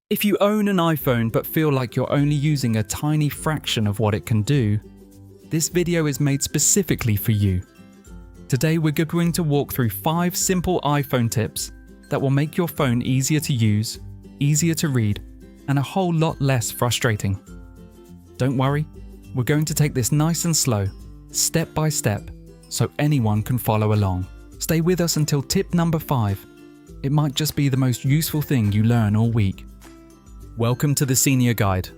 If you own an iPhone but feel like you're only using a tiny fraction of what it can do, this video is made specifically for you. Today we're going to walk through 5 simple iPhone tips that will make your phone easier to use, easier to read, and a whole lot less frustrating. Don't worry, we're going to take this nice and slow, step by step, so anyone can follow along. Stay with us until tip number 5. It might just be the most useful thing you learn all week. Welcome to the Senior Guide,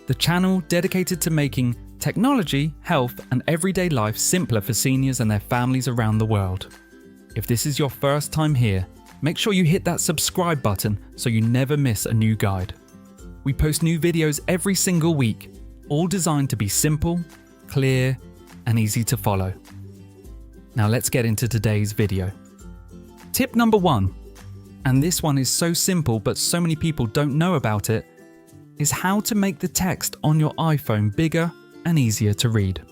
the channel dedicated to making technology, health, and everyday life simpler for seniors and their families around the world. If this is your first time here, make sure you hit that subscribe button so you never miss a new guide. We post new videos every single week, all designed to be simple, clear, and easy to follow. Now let's get into today's video. Tip number 1, and this one is so simple but so many people don't know about it, is how to make the text on your iPhone bigger and easier to read.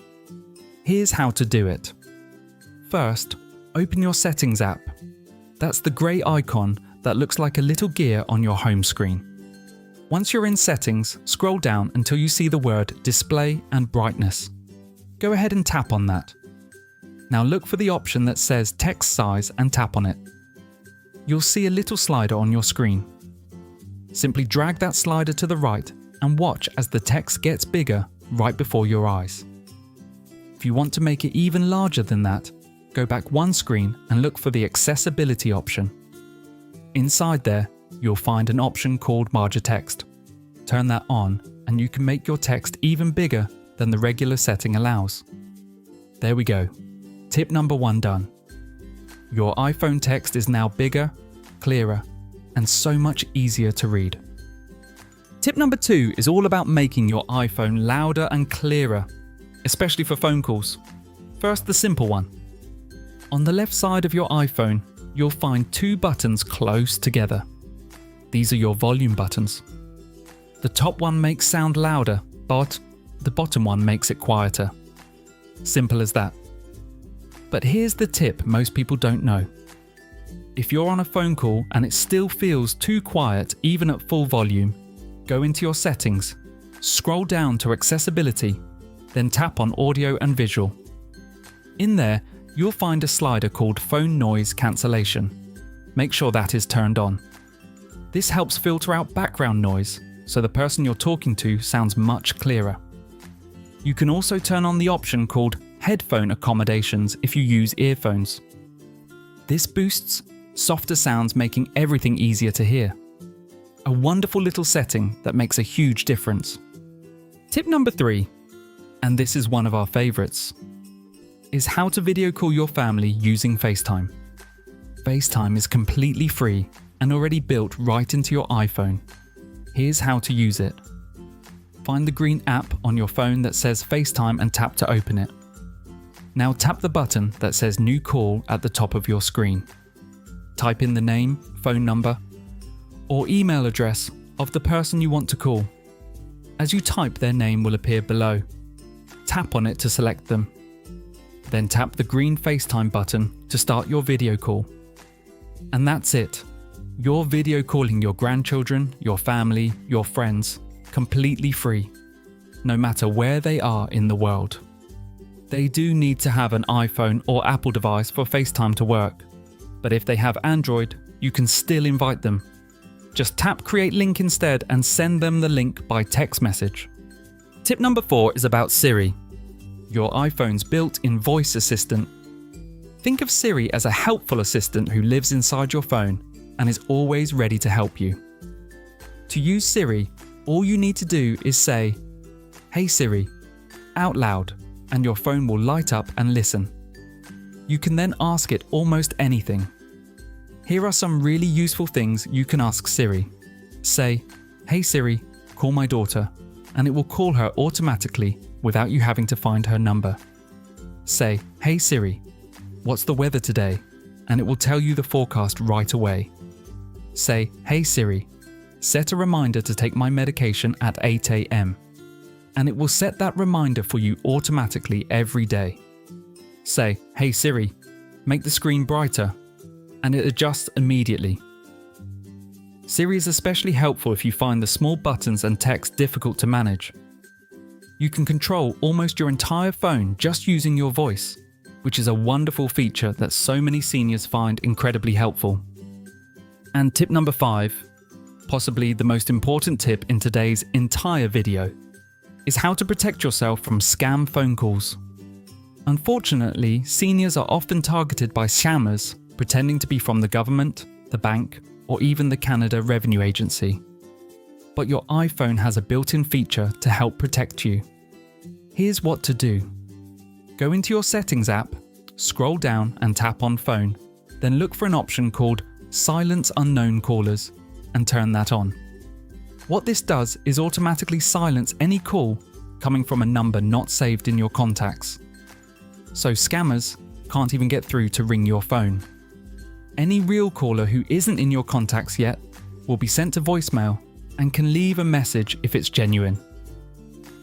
Here's how to do it. First, open your Settings app. That's the grey icon that looks like a little gear on your home screen. Once you're in Settings, scroll down until you see the word Display and Brightness. Go ahead and tap on that. Now look for the option that says Text Size and tap on it. You'll see a little slider on your screen. Simply drag that slider to the right and watch as the text gets bigger right before your eyes. If you want to make it even larger than that, go back one screen and look for the Accessibility option. Inside there, you'll find an option called Larger Text. Turn that on and you can make your text even bigger than the regular setting allows. There we go. Tip number 1 done. Your iPhone text is now bigger, clearer, and so much easier to read. Tip number 2 is all about making your iPhone louder and clearer, especially for phone calls. First, the simple one. On the left side of your iPhone, you'll find 2 buttons close together. These are your volume buttons. The top one makes sound louder, but the bottom one makes it quieter. Simple as that. But here's the tip most people don't know. If you're on a phone call and it still feels too quiet even at full volume, go into your settings, scroll down to Accessibility, then tap on Audio and Visual. In there, you'll find a slider called Phone Noise Cancellation. Make sure that is turned on. This helps filter out background noise, so the person you're talking to sounds much clearer. You can also turn on the option called Headphone Accommodations if you use earphones. This boosts softer sounds, making everything easier to hear. A wonderful little setting that makes a huge difference. Tip number 3, and this is one of our favorites, is how to video call your family using FaceTime. FaceTime is completely free and already built right into your iPhone. Here's how to use it. Find the green app on your phone that says FaceTime and tap to open it. Now tap the button that says New Call at the top of your screen. Type in the name, phone number, or email address of the person you want to call. As you type, their name will appear below. Tap on it to select them. Then tap the green FaceTime button to start your video call. And that's it. You're video calling your grandchildren, your family, your friends, completely free, no matter where they are in the world. They do need to have an iPhone or Apple device for FaceTime to work, but if they have Android, you can still invite them. Just tap Create Link instead and send them the link by text message. Tip number 4 is about Siri, your iPhone's built-in voice assistant. Think of Siri as a helpful assistant who lives inside your phone and is always ready to help you. To use Siri, all you need to do is say, "Hey Siri," out loud, and your phone will light up and listen. You can then ask it almost anything. Here are some really useful things you can ask Siri. Say, "Hey Siri, call my daughter," and it will call her automatically without you having to find her number. Say, "Hey Siri, what's the weather today?" and it will tell you the forecast right away. Say, "Hey Siri, set a reminder to take my medication at 8 a.m. and it will set that reminder for you automatically every day. Say, "Hey Siri, make the screen brighter," and it adjusts immediately. Siri is especially helpful if you find the small buttons and text difficult to manage. You can control almost your entire phone just using your voice, which is a wonderful feature that so many seniors find incredibly helpful. And tip number 5, possibly the most important tip in today's entire video, is how to protect yourself from scam phone calls. Unfortunately, seniors are often targeted by scammers pretending to be from the government, the bank, or even the Canada Revenue Agency. But your iPhone has a built-in feature to help protect you. Here's what to do. Go into your Settings app, scroll down and tap on Phone, then look for an option called Silence Unknown Callers and turn that on. What this does is automatically silence any call coming from a number not saved in your contacts. So scammers can't even get through to ring your phone. Any real caller who isn't in your contacts yet will be sent to voicemail and can leave a message if it's genuine.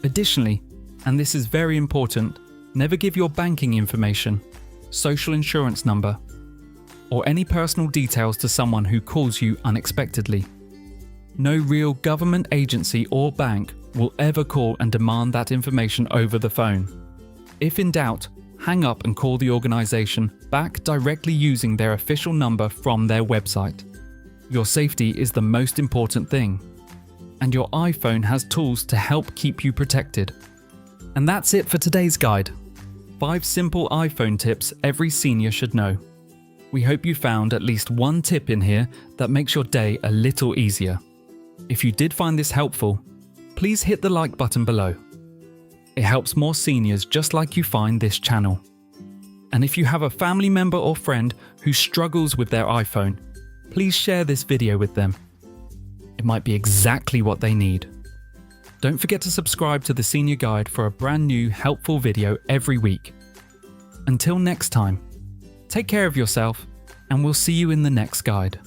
Additionally, and this is very important, never give your banking information, social insurance number, or any personal details to someone who calls you unexpectedly. No real government agency or bank will ever call and demand that information over the phone. If in doubt, hang up and call the organisation back directly using their official number from their website. Your safety is the most important thing, and your iPhone has tools to help keep you protected. And that's it for today's guide. 5 simple iPhone tips every senior should know. We hope you found at least one tip in here that makes your day a little easier. If you did find this helpful, please hit the like button below. It helps more seniors just like you find this channel. And if you have a family member or friend who struggles with their iPhone, please share this video with them. It might be exactly what they need. Don't forget to subscribe to the Senior Guide for a brand new helpful video every week. Until next time, take care of yourself and we'll see you in the next guide.